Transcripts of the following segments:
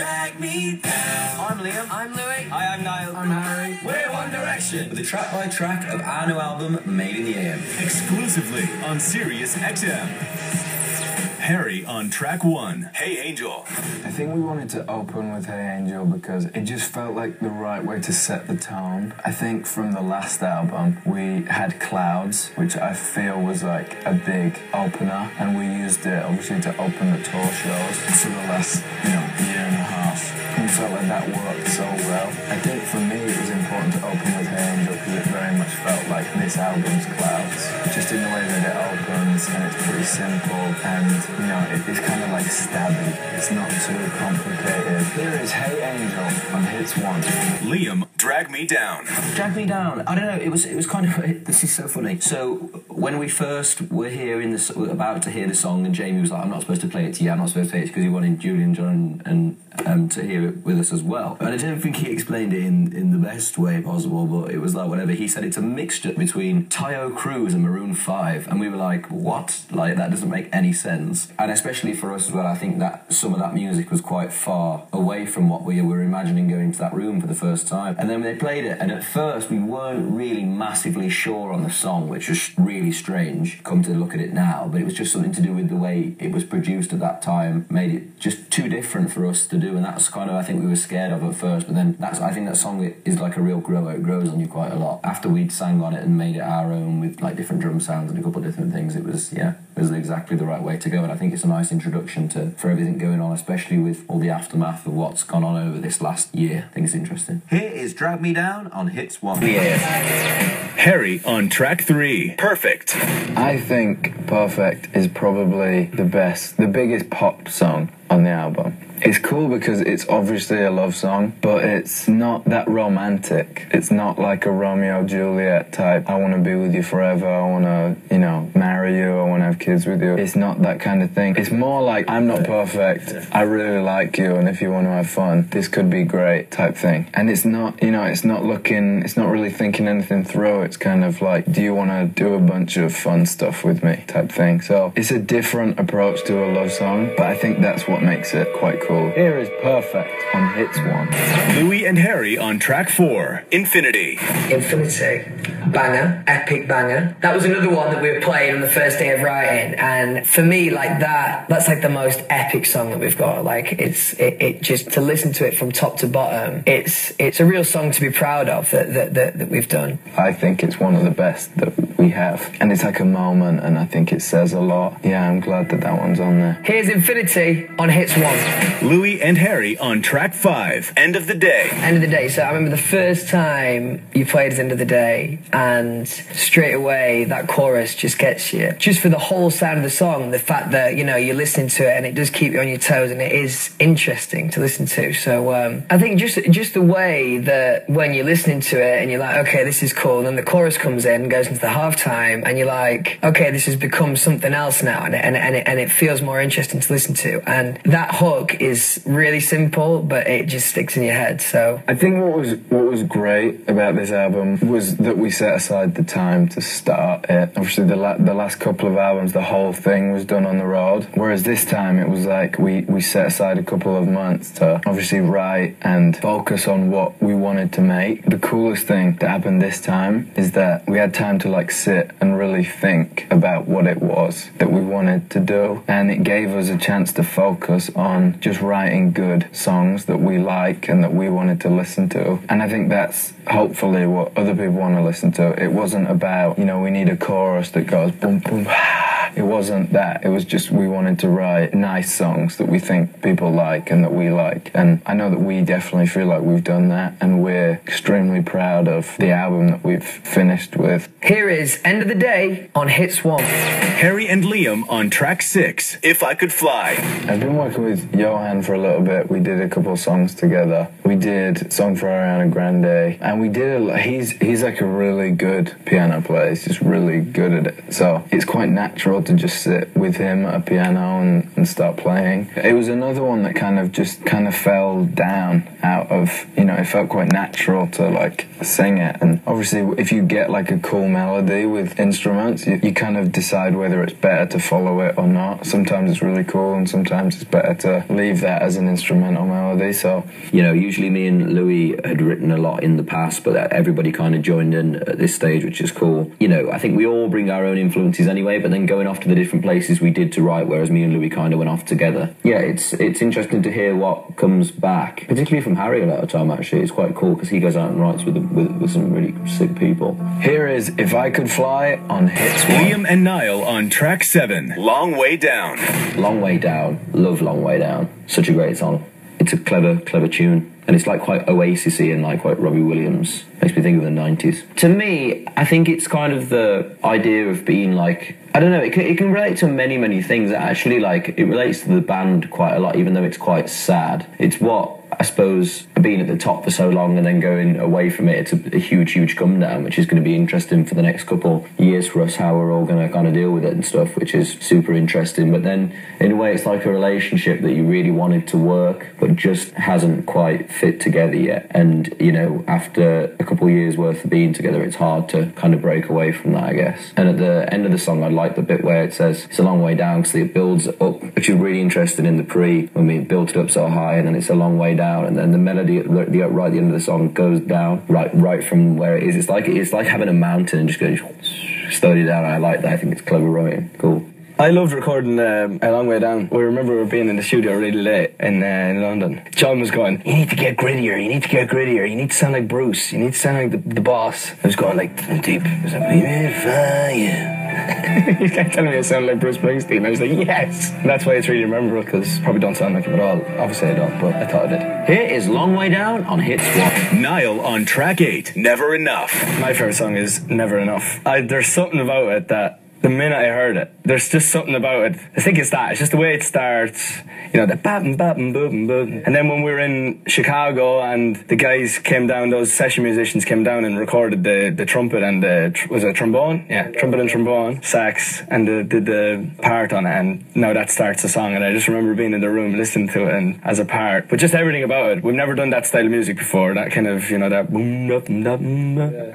Drag me down. I'm Liam. I'm Louis. Hi, I'm Niall. I'm Harry. We're One Direction. With a track by track of our new album, Made in the AM. Exclusively on SiriusXM. Harry on track 1, Hey Angel. I think we wanted to open with Hey Angel because it just felt like the right way to set the tone. I think from the last album we had Clouds, which I feel was like a big opener, and we used it obviously to open the tour shows for the last year and a half. And we felt like that worked so well. I think for me it was important to open with Hey Angel because it very much felt like this album's Clouds, just in the way that it opens, and it's pretty simple, and it's kind of like stabby. It's not too complicated. Here is Hey Angel on Hits 1. Liam, Drag Me Down. Drag Me Down. I don't know. It was kind of. This is so funny. So when we first were about to hear the song, and Jamie was like, "I'm not supposed to play it to you. I'm not supposed to play it because he wanted Julian, John, and to hear it with us as well." And I don't think he explained it in the best way possible, but it was like whatever. He said it's a mixture between Tayo Cruz and Maroon 5, and we were like, "What? Like that doesn't make any sense." And especially for us as well, I think that some of that music was quite far away from what we were imagining going into that room for the first time. And then they played it, and at first we weren't really massively sure on the song, which was really strange, come to look at it now, but it was just something to do with the way it was produced at that time, made it just too different for us to do, and that's kind of, I think we were scared of at first, but then I think that song is like a real grower, it grows on you quite a lot. After we'd sang on it and made it our own with like different drum sounds and a couple of different things, it was exactly the right way to go, and I think it's a nice introduction for everything going on, especially with all the aftermath of what's gone on over this last year. I think it's interesting. Here is Drag Me Down on Hits 1. Yeah. Harry on track 3, Perfect. I think Perfect is probably the biggest pop song on the album. It's cool because it's obviously a love song, but it's not that romantic. It's not like a Romeo Juliet type, I want to be with you forever, I want to, marry you, I want to have kids with you. It's not that kind of thing. It's more like, I'm not perfect, I really like you, and if you want to have fun, this could be great type thing. And it's not, it's not really thinking anything through. It's kind of like, do you want to do a bunch of fun stuff with me type thing. So it's a different approach to a love song, but I think that's what makes it quite cool. Here is Perfect on Hits 1. Louis and Harry on track 4, Infinity. Infinity. Banger. Epic banger. That was another one that we were playing on the first day of writing, and for me, like that's like the most epic song that we've got. Like it just, to listen to it from top to bottom, it's a real song to be proud of that we've done. I think it's one of the best that we have, and it's like a moment, and I think it says a lot. Yeah, I'm glad that one's on there. Here's Infinity on Hits 1. Louis and Harry on track 5, End of the Day. End of the Day. So I remember the first time you played End of the Day, and straight away that chorus just gets you. Just for the whole sound of the song, the fact that, you're listening to it and it does keep you on your toes, and it is interesting to listen to. So I think just the way that when you're listening to it and you're like, okay, this is cool, and then the chorus comes in, goes into the halftime, and you're like, okay, this has become something else now, and it feels more interesting to listen to. And that hook is really simple, but it just sticks in your head. So I think what was great about this album was that we set aside the time to start it. Obviously the last couple of albums, the whole thing was done on the road, whereas this time it was like we set aside a couple of months to obviously write and focus on what we wanted to make. The coolest thing that happened this time is that we had time to like sit and really think about what it was that we wanted to do, and it gave us a chance to focus on just writing good songs that we like and that we wanted to listen to. And I think that's hopefully what other people want to listen to. It wasn't about, we need a chorus that goes boom, boom, it wasn't that. It was just we wanted to write nice songs that we think people like and that we like. And I know that we definitely feel like we've done that, and we're extremely proud of the album that we've finished with. Here is End of the Day on Hits 1. Harry and Liam on track 6, If I Could Fly. I've been working with Johan for a little bit. We did a couple of songs together. We did a song for Ariana Grande, and we did he's like a really good piano player. He's just really good at it. So it's quite natural cool to just sit with him at a piano and start playing. It was another one that kind of fell down out of, you know, it felt quite natural to like sing it. And obviously if you get like a cool melody with instruments, you kind of decide whether it's better to follow it or not. Sometimes it's really cool and sometimes it's better to leave that as an instrumental melody. So, you know, usually me and Louis had written a lot in the past, but everybody kind of joined in at this stage, which is cool. You know, I think we all bring our own influences anyway, but then going off to the different places we did to write, whereas me and Louis kind of went off together. Yeah, it's interesting to hear what comes back, particularly from Harry a lot of time, actually. It's quite cool because he goes out and writes with some really sick people. Here is If I Could Fly on Hits 1. Liam and Niall on track 7, Long Way Down. Long Way Down. Love Long Way Down. Such a great song. It's a clever tune. And it's like quite Oasis-y and like quite Robbie Williams. Makes me think of the 90s. To me, I think it's kind of the idea of being like, I don't know, it can relate to many things. Actually, like, it relates to the band quite a lot, even though it's quite sad. It's what, I suppose, being at the top for so long and then going away from it, it's a huge come down, which is going to be interesting for the next couple years for us, how we're all going to kind of deal with it and stuff, which is super interesting. But then, in a way, it's like a relationship that you really wanted to work, but just hasn't quite fit together yet. And, you know, after a couple of years worth of being together, it's hard to kind of break away from that, I guess. And at the end of the song, I like the bit where it says it's a long way down, because it builds up, which is really interesting in the pre, when we built it up so high, and then it's a long way down, and then the melody right at the end of the song goes down right from where it is. It's like having a mountain and just going slowly down. I like that. I think it's clever writing. Cool. I loved recording A Long Way Down. We remember being in the studio really late in London. John was going, you need to get grittier, you need to get grittier, you need to sound like Bruce, you need to sound like the boss. I was going like deep. I was like, baby, fire. He kept telling me I sounded like Bruce Springsteen. I was like, yes. And that's why it's really memorable, because probably don't sound like him at all. Obviously I don't, but I thought I did. Here is Long Way Down on Hits 1. Niall on track 8, Never Enough. My favourite song is Never Enough. There's something about it that the minute I heard it, there's just something about it. I think it's that. It's just the way it starts. You know, the bap boom boom. And then when we were in Chicago and the guys came down, those session musicians came down and recorded the trumpet and was it trombone? Yeah, trumpet and trombone, sax, and did the part on it. And now that starts the song. And I just remember being in the room listening to it and as a part. But just everything about it. We've never done that style of music before. That kind of, you know, that boom,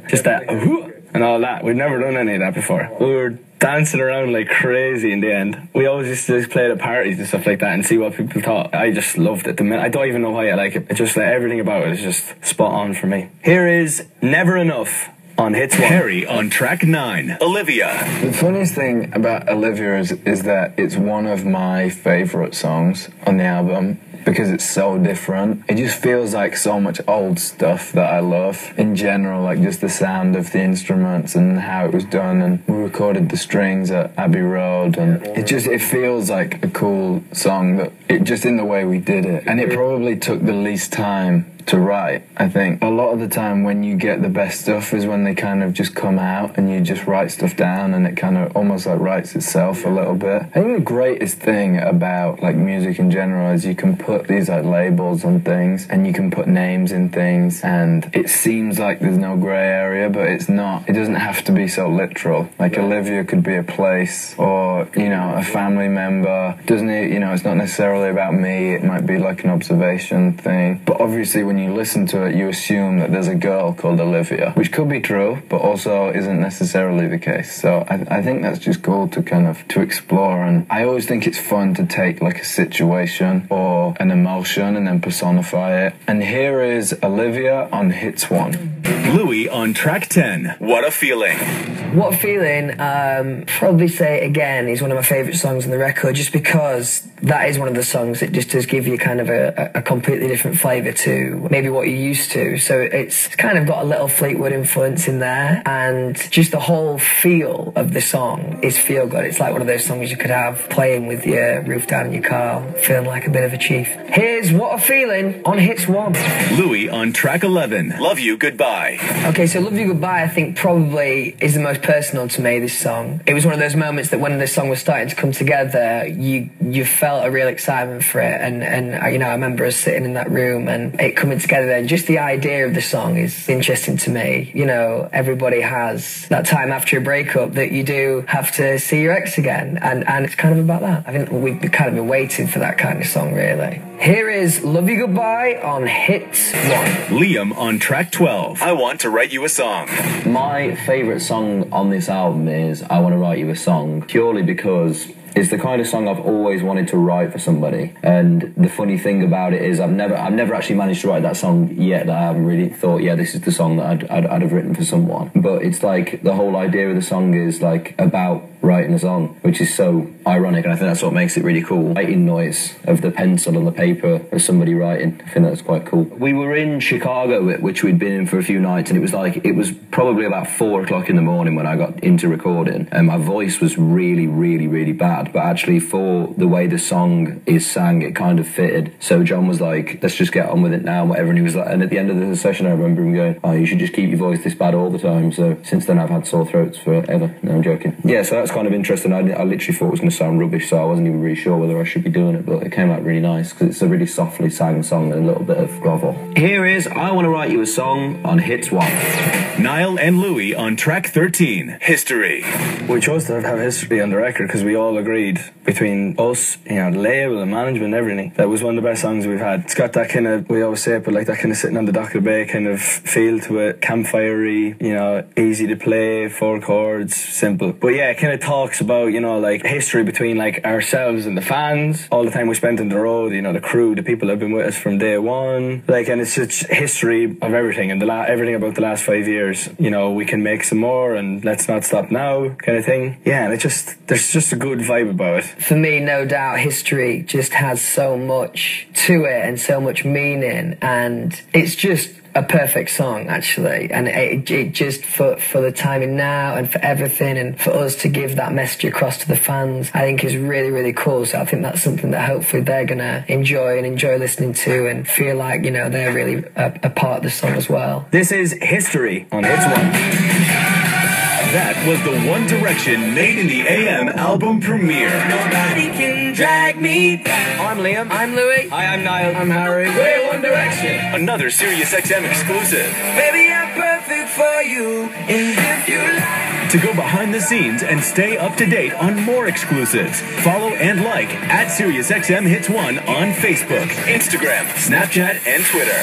just that, and all that. We'd never done any of that before. We were dancing around like crazy in the end. We always used to just play it at parties and stuff like that and see what people thought. I just loved it. I don't even know why I like it. It's just like everything about it is just spot on for me. Here is Never Enough on Hits 1. Harry on track 9, Olivia. The funniest thing about Olivia is that it's one of my favourite songs on the album, because it's so different. It just feels like so much old stuff that I love. In general, like just the sound of the instruments and how it was done, and we recorded the strings at Abbey Road, and it feels like a cool song, that it just in the way we did it. And it probably took the least time to write, I think. A lot of the time when you get the best stuff is when they kind of just come out and you just write stuff down and it kind of almost like writes itself a little bit. I think the greatest thing about like music in general is you can put these like labels on things and you can put names in things, and it seems like there's no grey area, but it's not. It doesn't have to be so literal. Like Olivia could be a place or, you know, a family member. Doesn't it, you know, it's not necessarily about me. It might be like an observation thing. But obviously when you listen to it, you assume that there's a girl called Olivia, which could be true, but also isn't necessarily the case. So I think that's just cool to kind of to explore. And I always think it's fun to take like a situation or an emotion and then personify it. And here is Olivia on Hits 1. Louis on track 10, What a Feeling. What a Feeling, probably say it again, is one of my favourite songs on the record, just because that is one of the songs that just does give you kind of a completely different flavour to maybe what you're used to. So it's kind of got a little Fleetwood influence in there, and just the whole feel of the song is feel good. It's like one of those songs you could have playing with your roof down in your car, feeling like a bit of a chief. Here's What a Feeling on Hits 1. Louis on track 11, Love You Goodbye. Okay, so Love You Goodbye, I think probably is the most personal to me, this song. It was one of those moments that when the song was starting to come together, you felt felt a real excitement for it, and you know, I remember us sitting in that room and it coming together, and just the idea of the song is interesting to me. You know, everybody has that time after a breakup that you do have to see your ex again, and it's kind of about that. I think we've kind of been waiting for that kind of song, really. Here is Love You Goodbye on Hits 1. Liam on track 12. I Want to Write You a Song. My favourite song on this album is I Want to Write You a Song, purely because it's the kind of song I've always wanted to write for somebody. And the funny thing about it is I've never actually managed to write that song yet, that I haven't really thought, yeah, this is the song that I'd have written for someone. But it's like the whole idea of the song is like about writing a song, which is so ironic, and I think that's what makes it really cool. Writing noise of the pencil on the paper of somebody writing, I think that's quite cool. We were in Chicago, which we'd been in for a few nights, and it was probably about 4 o'clock in the morning when I got into recording, and my voice was really, really, really bad, but actually for the way the song is sang, it kind of fitted. So John was like, let's just get on with it now, and whatever, and he was like, and at the end of the session I remember him going, oh, you should just keep your voice this bad all the time. So since then I've had sore throats forever. No, I'm joking. Yeah, so that's kind of interesting. I literally thought it was going to sound rubbish, so I wasn't even really sure whether I should be doing it, but it came out really nice because it's a really softly sang song and a little bit of grovel. Here is I Want to Write You a Song on Hits 1. Niall and Louis on track 13. History. We chose to have history on the record because we all agreed between us, you know, the label, the management, and everything, that was one of the best songs we've had. It's got that kind of, we always say it, but like that kind of sitting on the dock of the bay kind of feel to it, campfirey, you know, easy to play, 4 chords, simple. But yeah, it kind of talks about, you know, like history between like ourselves and the fans, all the time we spent on the road, you know, the crew, the people that have been with us from day one, like, and it's just history of everything, and everything about the last 5 years. You know, we can make some more, and let's not stop now, kind of thing. Yeah, and there's just a good vibe about it. For me, no doubt, history just has so much to it and so much meaning, and it's just a perfect song, actually, and it just for the timing now and for everything, and for us to give that message across to the fans, I think is really, really cool. So I think that's something that hopefully they're gonna enjoy listening to, and feel like, you know, they're really a part of the song as well. This is History on Hits 1. That was the One Direction Made in the AM album premiere. Nobody can drag me down. I'm Liam. I'm Louis. Hi, I'm Niall. I'm Harry. We're One Direction. Another SiriusXM exclusive. Baby, I'm perfect for you. And if you like. To go behind the scenes and stay up to date on more exclusives, follow and like at SiriusXM Hits 1 on Facebook, Instagram, Snapchat, and Twitter.